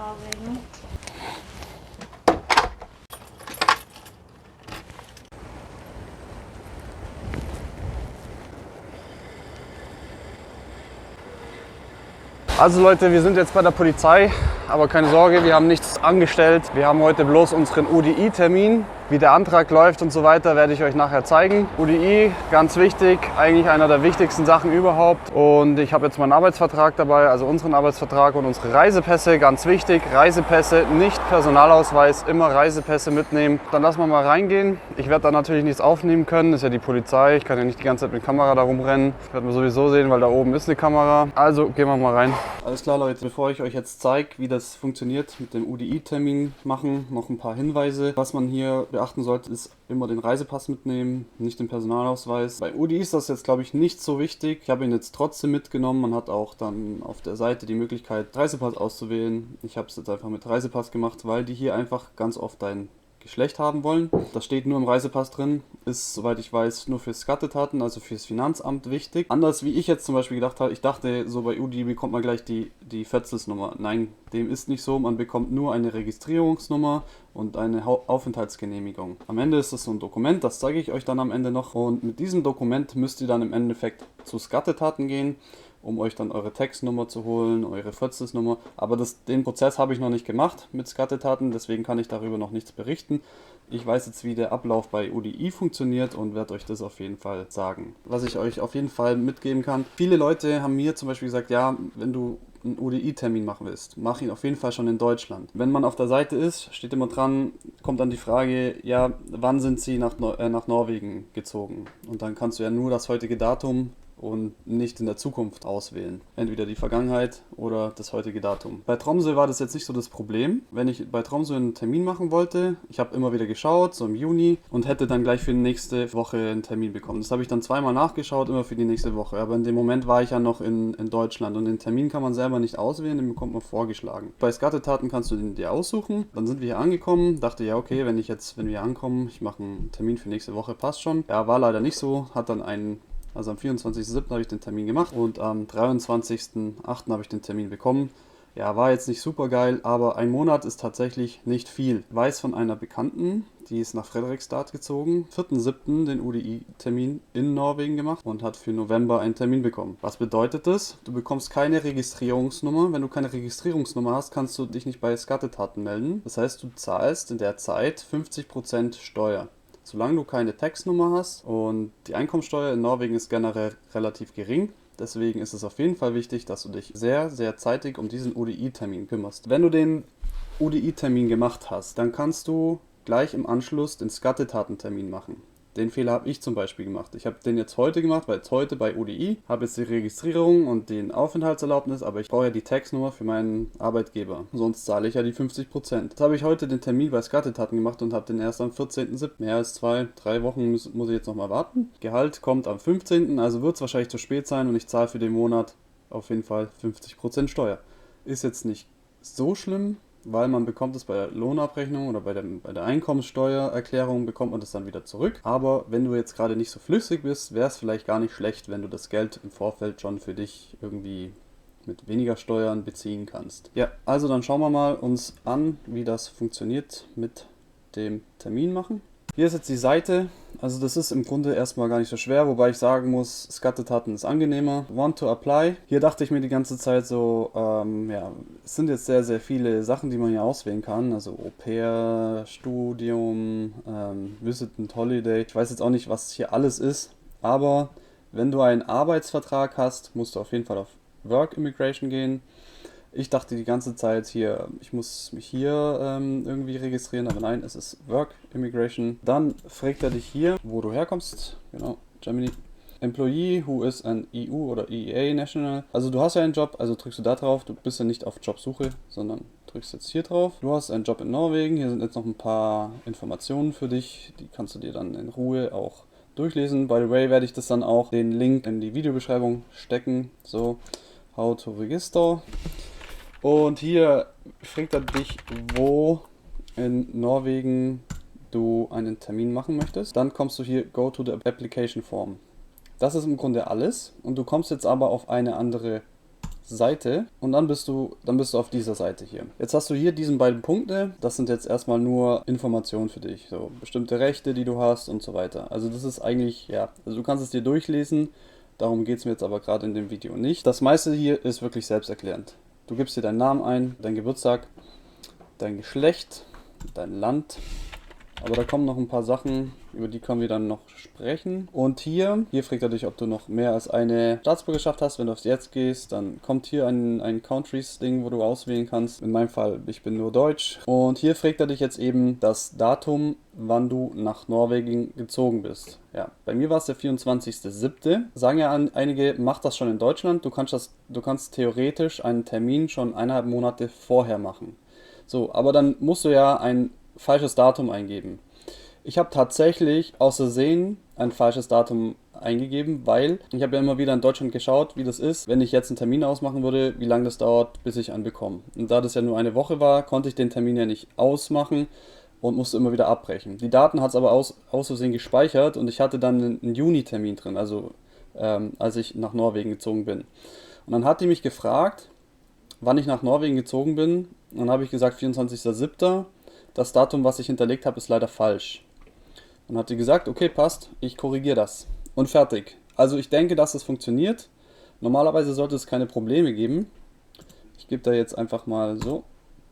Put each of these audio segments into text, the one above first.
Norwegen. Also Leute, wir sind jetzt bei der Polizei, aber keine Sorge, wir haben nichts angestellt. Wir haben heute bloß unseren UDI-Termin. Wie der Antrag läuft und so weiter, werde ich euch nachher zeigen. UDI, ganz wichtig, eigentlich einer der wichtigsten Sachen überhaupt. Und ich habe jetzt meinen Arbeitsvertrag dabei, also unseren Arbeitsvertrag und unsere Reisepässe, ganz wichtig. Reisepässe, nicht Personalausweis, immer Reisepässe mitnehmen. Dann lassen wir mal reingehen. Ich werde da natürlich nichts aufnehmen können, das ist ja die Polizei. Ich kann ja nicht die ganze Zeit mit Kamera da rumrennen. Das werden wir sowieso sehen, weil da oben ist eine Kamera. Also gehen wir mal rein. Alles klar Leute, bevor ich euch jetzt zeige, wie das funktioniert mit dem UDI-Termin machen, noch ein paar Hinweise. Was man hier beachten sollte, ist immer den Reisepass mitnehmen, nicht den Personalausweis. Bei UDI ist das jetzt, glaube ich, nicht so wichtig. Ich habe ihn jetzt trotzdem mitgenommen. Man hat auch dann auf der Seite die Möglichkeit, Reisepass auszuwählen. Ich habe es jetzt einfach mit Reisepass gemacht, weil die hier einfach ganz oft dein Geschlecht haben wollen. Das steht nur im Reisepass drin, ist, soweit ich weiß, nur für Skattetaten, also fürs Finanzamt wichtig. Anders wie ich jetzt zum Beispiel gedacht habe, ich dachte, so bei UDI bekommt man gleich die Vetzelsnummer. Nein, dem ist nicht so. Man bekommt nur eine Registrierungsnummer und eine Aufenthaltsgenehmigung. Am Ende ist das so ein Dokument, das zeige ich euch dann am Ende noch. Und mit diesem Dokument müsst ihr dann im Endeffekt zu Skattetaten gehen, um euch dann eure Textnummer zu holen, eure Vetzelsnummer. Aber den Prozess habe ich noch nicht gemacht mit Skattetaten, deswegen kann ich darüber noch nichts berichten. Ich weiß jetzt, wie der Ablauf bei UDI funktioniert und werde euch das auf jeden Fall sagen. Was ich euch auf jeden Fall mitgeben kann, viele Leute haben mir zum Beispiel gesagt, ja, wenn du einen UDI-Termin machen willst, mach ihn auf jeden Fall schon in Deutschland. Wenn man auf der Seite ist, steht immer dran, kommt dann die Frage, ja, wann sind sie nach Norwegen gezogen? Und dann kannst du ja nur das heutige Datum und nicht in der Zukunft auswählen. Entweder die Vergangenheit oder das heutige Datum. Bei Tromsø war das jetzt nicht so das Problem. Wenn ich bei Tromsø einen Termin machen wollte, ich habe immer wieder geschaut, so im Juni, und hätte dann gleich für die nächste Woche einen Termin bekommen. Das habe ich dann zweimal nachgeschaut, immer für die nächste Woche. Aber in dem Moment war ich ja noch in Deutschland und den Termin kann man selber nicht auswählen, den bekommt man vorgeschlagen. Bei Skattetaten kannst du den dir aussuchen. Dann sind wir hier angekommen, dachte ja okay, wenn wir hier ankommen, ich mache einen Termin für nächste Woche, passt schon. Ja, war leider nicht so, also am 24.07. habe ich den Termin gemacht und am 23.08. habe ich den Termin bekommen. Ja, war jetzt nicht super geil, aber ein Monat ist tatsächlich nicht viel. Ich weiß von einer Bekannten, die ist nach Fredrikstad gezogen, 4.07. den UDI-Termin in Norwegen gemacht und hat für November einen Termin bekommen. Was bedeutet das? Du bekommst keine Registrierungsnummer. Wenn du keine Registrierungsnummer hast, kannst du dich nicht bei Skattetaten melden. Das heißt, du zahlst in der Zeit 50% Steuer. Solange du keine Textnummer hast, und die Einkommensteuer in Norwegen ist generell relativ gering. Deswegen ist es auf jeden Fall wichtig, dass du dich sehr, sehr zeitig um diesen UDI-Termin kümmerst. Wenn du den UDI-Termin gemacht hast, dann kannst du gleich im Anschluss den Skattetatentermin machen. Den Fehler habe ich zum Beispiel gemacht. Ich habe den jetzt heute gemacht, weil jetzt heute bei UDI habe jetzt die Registrierung und den Aufenthaltserlaubnis, aber ich brauche ja die Tax-Nummer für meinen Arbeitgeber. Sonst zahle ich ja die 50%. Jetzt habe ich heute den Termin bei Skattetaten gemacht und habe den erst am 14.07. Mehr als 2-3 Wochen muss ich jetzt nochmal warten. Gehalt kommt am 15., also wird es wahrscheinlich zu spät sein und ich zahle für den Monat auf jeden Fall 50% Steuer. Ist jetzt nicht so schlimm, weil man bekommt es bei der Lohnabrechnung oder bei der Einkommenssteuererklärung bekommt man das dann wieder zurück. Aber wenn du jetzt gerade nicht so flüssig bist, wäre es vielleicht gar nicht schlecht, wenn du das Geld im Vorfeld schon für dich irgendwie mit weniger Steuern beziehen kannst. Ja, also dann schauen wir mal uns an, wie das funktioniert mit dem Termin machen. Hier ist jetzt die Seite, also das ist im Grunde erstmal gar nicht so schwer, wobei ich sagen muss, Skattetaten ist angenehmer. Want to apply. Hier dachte ich mir die ganze Zeit so, ja, es sind jetzt sehr, sehr viele Sachen, die man hier auswählen kann. Also Au-pair, Studium, Visitant Holiday. Ich weiß jetzt auch nicht, was hier alles ist, aber wenn du einen Arbeitsvertrag hast, musst du auf jeden Fall auf Work Immigration gehen. Ich dachte die ganze Zeit hier, ich muss mich hier irgendwie registrieren, aber nein, es ist Work Immigration. Dann fragt er dich hier, wo du herkommst. Genau, Germany. Employee who is an EU oder EEA National. Also du hast ja einen Job, also drückst du da drauf. Du bist ja nicht auf Jobsuche, sondern drückst jetzt hier drauf. Du hast einen Job in Norwegen. Hier sind jetzt noch ein paar Informationen für dich. Die kannst du dir dann in Ruhe auch durchlesen. By the way werde ich das dann auch den Link in die Videobeschreibung stecken. So, how to register. Und hier fragt er dich, wo in Norwegen du einen Termin machen möchtest. Dann kommst du hier, go to the application form. Das ist im Grunde alles. Und du kommst jetzt aber auf eine andere Seite und dann bist du auf dieser Seite hier. Jetzt hast du hier diesen beiden Punkte, das sind jetzt erstmal nur Informationen für dich, so bestimmte Rechte, die du hast und so weiter. Also das ist eigentlich, ja, also du kannst es dir durchlesen, darum geht es mir jetzt aber gerade in dem Video nicht. Das meiste hier ist wirklich selbsterklärend. Du gibst dir deinen Namen ein, deinen Geburtstag, dein Geschlecht, dein Land. Aber da kommen noch ein paar Sachen, über die können wir dann noch sprechen. Und hier fragt er dich, ob du noch mehr als eine Staatsbürgerschaft hast. Wenn du aufs Jetzt gehst, dann kommt hier ein Countries-Ding, wo du auswählen kannst. In meinem Fall, ich bin nur Deutsch. Und hier fragt er dich jetzt eben das Datum, wann du nach Norwegen gezogen bist. Ja, bei mir war es der 24.07. Sagen ja einige, mach das schon in Deutschland. Du kannst theoretisch einen Termin schon 1,5 Monate vorher machen. So, aber dann musst du ja ein falsches Datum eingeben. Ich habe tatsächlich aus Versehen ein falsches Datum eingegeben, weil ich habe ja immer wieder in Deutschland geschaut, wie das ist, wenn ich jetzt einen Termin ausmachen würde, wie lange das dauert, bis ich einen bekomme. Und da das ja nur eine Woche war, konnte ich den Termin ja nicht ausmachen und musste immer wieder abbrechen. Die Daten hat es aber aus Versehen gespeichert und ich hatte dann einen Juni-Termin drin, also als ich nach Norwegen gezogen bin. Und dann hat die mich gefragt, wann ich nach Norwegen gezogen bin. Und dann habe ich gesagt 24.07. Das Datum, was ich hinterlegt habe, ist leider falsch. Dann hat die gesagt, okay, passt, ich korrigiere das. Und fertig. Also ich denke, dass es funktioniert. Normalerweise sollte es keine Probleme geben. Ich gebe da jetzt einfach mal so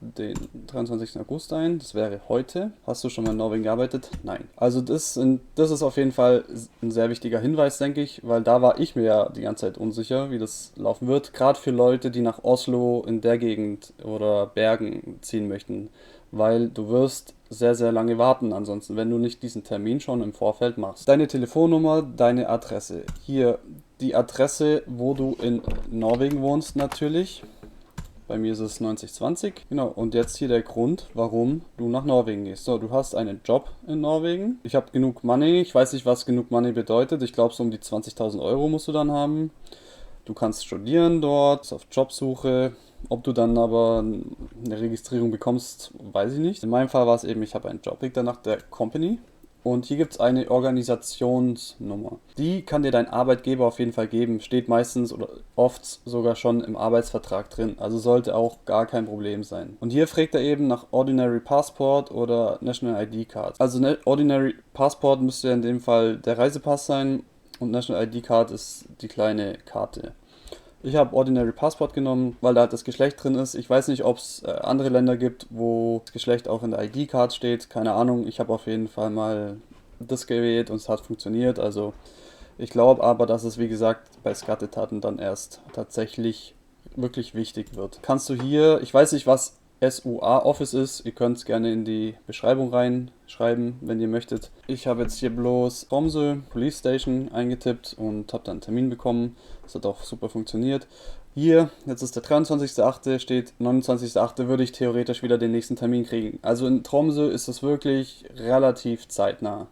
den 23. August ein. Das wäre heute. Hast du schon mal in Norwegen gearbeitet? Nein. Also das ist auf jeden Fall ein sehr wichtiger Hinweis, denke ich, weil da war ich mir ja die ganze Zeit unsicher, wie das laufen wird. Gerade für Leute, die nach Oslo in der Gegend oder Bergen ziehen möchten. Weil du wirst sehr, sehr lange warten ansonsten, wenn du nicht diesen Termin schon im Vorfeld machst. Deine Telefonnummer, deine Adresse. Hier die Adresse, wo du in Norwegen wohnst natürlich. Bei mir ist es 9020. Genau, und jetzt hier der Grund, warum du nach Norwegen gehst. So, du hast einen Job in Norwegen. Ich habe genug Money. Ich weiß nicht, was genug Money bedeutet. Ich glaube, so um die 20.000 Euro musst du dann haben. Du kannst studieren dort, bist auf Jobsuche. Ob du dann aber eine Registrierung bekommst, weiß ich nicht. In meinem Fall war es eben, ich habe einen Job. Liegt dann nach der Company. Und hier gibt es eine Organisationsnummer. Die kann dir dein Arbeitgeber auf jeden Fall geben. Steht meistens oder oft sogar schon im Arbeitsvertrag drin. Also sollte auch gar kein Problem sein. Und hier fragt er eben nach Ordinary Passport oder National ID Card. Also Ordinary Passport müsste ja in dem Fall der Reisepass sein. Und National ID Card ist die kleine Karte. Ich habe Ordinary Passport genommen, weil da halt das Geschlecht drin ist. Ich weiß nicht, ob es andere Länder gibt, wo das Geschlecht auch in der ID-Card steht. Keine Ahnung. Ich habe auf jeden Fall mal das gewählt und es hat funktioniert. Also ich glaube aber, dass es wie gesagt bei Skattetaten dann erst tatsächlich wirklich wichtig wird. Kannst du hier, ich weiß nicht, was SUA Office ist. Ihr könnt es gerne in die Beschreibung reinschreiben, wenn ihr möchtet. Ich habe jetzt hier bloß Tromsø Police Station eingetippt und habe dann einen Termin bekommen. Das hat auch super funktioniert. Hier, jetzt ist der 23.08. steht 29.08. würde ich theoretisch wieder den nächsten Termin kriegen. Also in Tromsø ist es wirklich relativ zeitnah.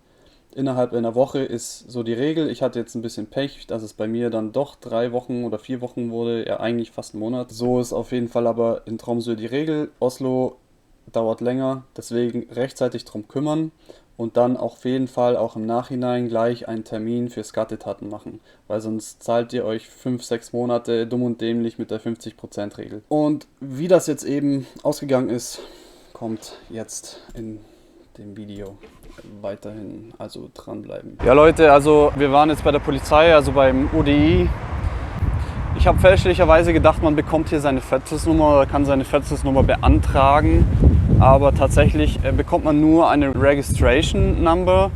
Innerhalb einer Woche ist so die Regel. Ich hatte jetzt ein bisschen Pech, dass es bei mir dann doch 3 Wochen oder 4 Wochen wurde. Ja, eigentlich fast einen Monat. So ist auf jeden Fall aber in Tromsø die Regel. Oslo dauert länger, deswegen rechtzeitig drum kümmern und dann auf jeden Fall auch im Nachhinein gleich einen Termin für Skattetaten machen. Weil sonst zahlt ihr euch 5-6 Monate dumm und dämlich mit der 50% Regel. Und wie das jetzt eben ausgegangen ist, kommt jetzt in dem Video. Weiterhin also dranbleiben. Ja Leute, also wir waren jetzt bei der Polizei, also beim UDI. Ich habe fälschlicherweise gedacht, man bekommt hier seine Fetzes-Nummer oder kann seine Fetzes-Nummer beantragen, aber tatsächlich bekommt man nur eine Registration Number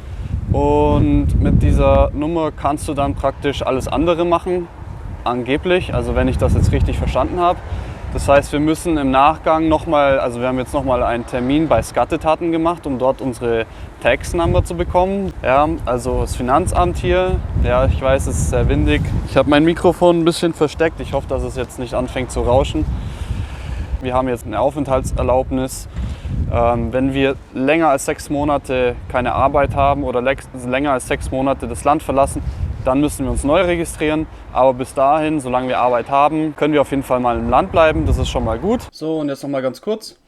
und mit dieser Nummer kannst du dann praktisch alles andere machen, angeblich, also wenn ich das jetzt richtig verstanden habe. Das heißt, wir müssen im Nachgang nochmal, also wir haben jetzt nochmal einen Termin bei Skattetaten gemacht, um dort unsere Tax Number zu bekommen. Ja, also das Finanzamt hier, ja, ich weiß, es ist sehr windig. Ich habe mein Mikrofon ein bisschen versteckt, ich hoffe, dass es jetzt nicht anfängt zu rauschen. Wir haben jetzt eine Aufenthaltserlaubnis. Wenn wir länger als 6 Monate keine Arbeit haben oder länger als 6 Monate das Land verlassen, dann müssen wir uns neu registrieren. Aber bis dahin, solange wir Arbeit haben, können wir auf jeden Fall mal im Land bleiben. Das ist schon mal gut. So, und jetzt noch mal ganz kurz.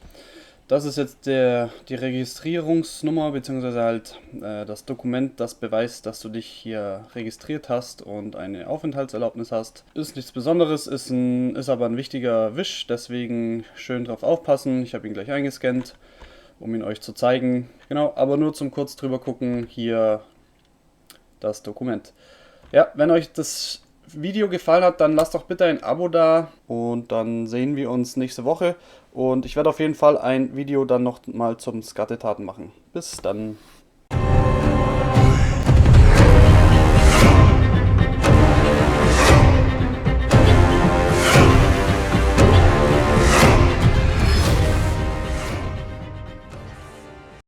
Das ist jetzt die Registrierungsnummer bzw. halt das Dokument, das beweist, dass du dich hier registriert hast und eine Aufenthaltserlaubnis hast. Ist nichts Besonderes, ist aber ein wichtiger Wisch, deswegen schön drauf aufpassen. Ich habe ihn gleich eingescannt, um ihn euch zu zeigen. Genau, aber nur zum kurz drüber gucken, hier das Dokument. Ja, wenn euch das Video gefallen hat, dann lasst doch bitte ein Abo da und dann sehen wir uns nächste Woche. Und ich werde auf jeden Fall ein Video dann noch mal zum Skatetaten machen. Bis dann.